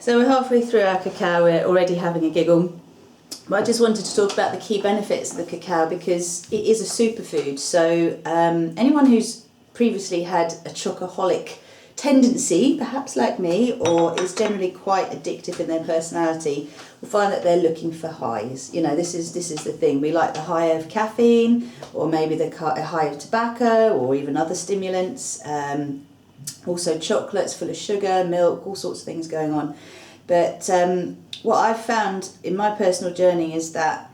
So we're halfway through our cacao, we're already having a giggle. But I just wanted to talk about the key benefits of the cacao because it is a superfood. So anyone who's previously had a chocoholic tendency, perhaps like me, or is generally quite addictive in their personality, will find that they're looking for highs. You know, this is the thing. We like the high of caffeine, or maybe the high of tobacco, or even other stimulants. Also chocolates full of sugar, milk, all sorts of things going on. But what I've found in my personal journey is that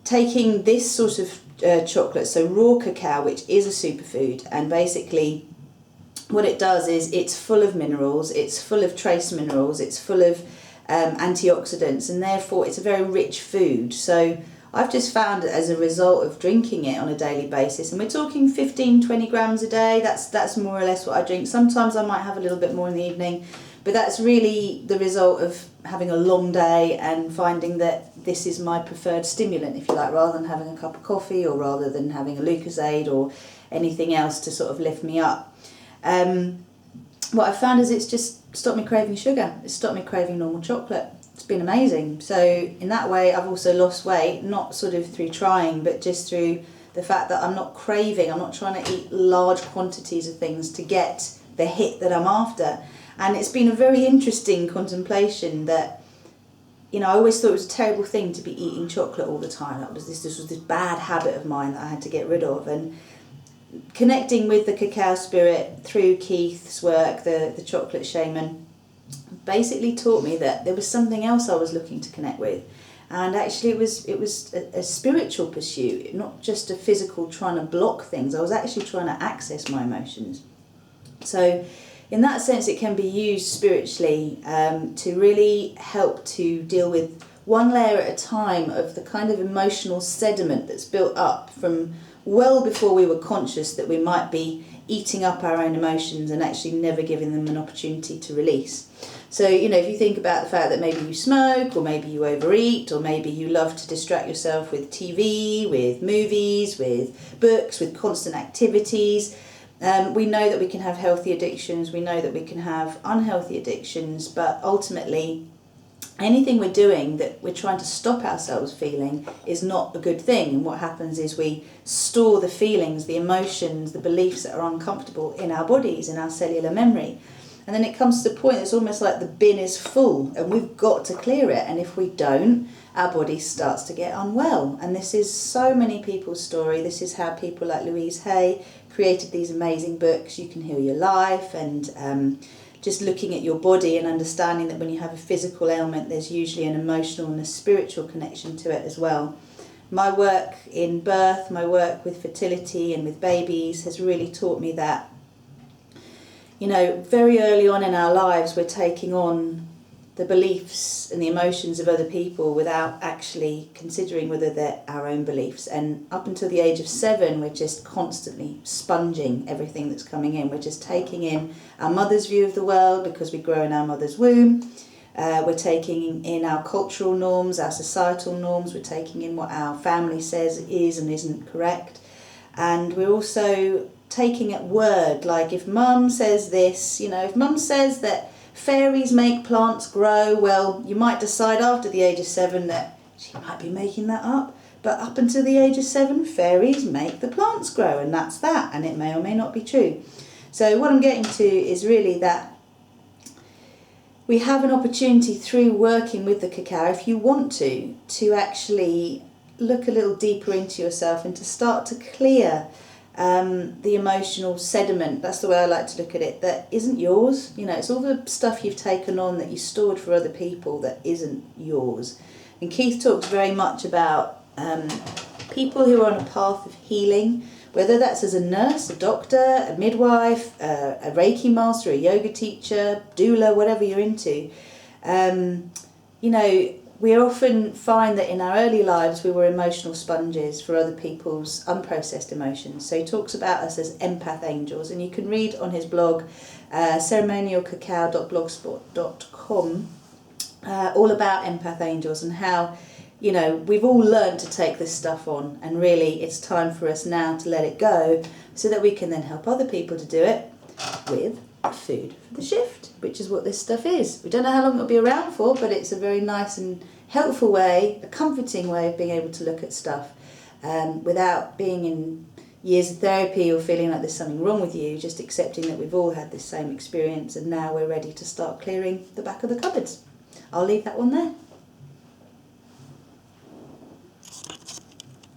taking this sort of chocolate, so raw cacao, which is a superfood, and basically what it does is it's full of minerals, it's full of trace minerals, it's full of antioxidants, and therefore it's a very rich food. So I've just found that as a result of drinking it on a daily basis, and we're talking 15-20 grams a day, that's more or less what I drink. Sometimes I might have a little bit more in the evening, but that's really the result of having a long day and finding that this is my preferred stimulant, if you like, rather than having a cup of coffee or rather than having a Lucozade or anything else to sort of lift me up. What I've found is it's just stopped me craving sugar. It's stopped me craving normal chocolate. It's been amazing. So in that way, I've also lost weight, not sort of through trying, but just through the fact that I'm not craving. I'm not trying to eat large quantities of things to get the hit that I'm after. And it's been a very interesting contemplation that, you know, I always thought it was a terrible thing to be eating chocolate all the time. This was this bad habit of mine that I had to get rid of. And connecting with the cacao spirit through Keith's work, the chocolate shaman, basically taught me that there was something else I was looking to connect with. And actually it was a spiritual pursuit, not just a physical trying to block things. I was actually trying to access my emotions. So in that sense, it can be used spiritually to really help to deal with one layer at a time of the kind of emotional sediment that's built up from well before we were conscious that we might be eating up our own emotions and actually never giving them an opportunity to release. So, you know, if you think about the fact that maybe you smoke, or maybe you overeat, or maybe you love to distract yourself with TV, with movies, with books, with constant activities, we know that we can have healthy addictions, we know that we can have unhealthy addictions, but ultimately anything we're doing that we're trying to stop ourselves feeling is not a good thing. And what happens is we store the feelings, the emotions, the beliefs that are uncomfortable in our bodies, in our cellular memory. And then it comes to the point it's almost like the bin is full and we've got to clear it. And if we don't, our body starts to get unwell. And this is so many people's story. This is how people like Louise Hay created these amazing books, You Can Heal Your Life, and just looking at your body and understanding that when you have a physical ailment, there's usually an emotional and a spiritual connection to it as well. My work in birth, my work with fertility and with babies has really taught me that, you know, very early on in our lives, we're taking on the beliefs and the emotions of other people without actually considering whether they're our own beliefs. And up until the age of 7, we're just constantly sponging everything that's coming in. We're just taking in our mother's view of the world because we grow in our mother's womb. We're taking in our cultural norms, our societal norms. We're taking in what our family says is and isn't correct. And we're also taking at word, like if mum says this, you know, if mum says that fairies make plants grow, well, you might decide after the age of 7 that she might be making that up. But up until the age of 7, fairies make the plants grow, and that's that, and it may or may not be true. So what I'm getting to is really that we have an opportunity through working with the cacao, if you want to actually look a little deeper into yourself and to start to clear the emotional sediment, that's the way I like to look at it, that isn't yours. You know, it's all the stuff you've taken on that you stored for other people that isn't yours. And Keith talks very much about people who are on a path of healing, whether that's as a nurse, a doctor, a midwife, a Reiki master, a yoga teacher, doula, whatever you're into. You know, we often find that in our early lives we were emotional sponges for other people's unprocessed emotions. So he talks about us as empath angels, and you can read on his blog, ceremonialcacao.blogspot.com, all about empath angels and how, you know, we've all learned to take this stuff on, and really it's time for us now to let it go so that we can then help other people to do it with food for the shift. which is what this stuff is. We don't know how long it'll be around for, but it's a very nice and helpful way, a comforting way of being able to look at stuff without being in years of therapy or feeling like there's something wrong with you, just accepting that we've all had this same experience and now we're ready to start clearing the back of the cupboards. I'll leave that one there.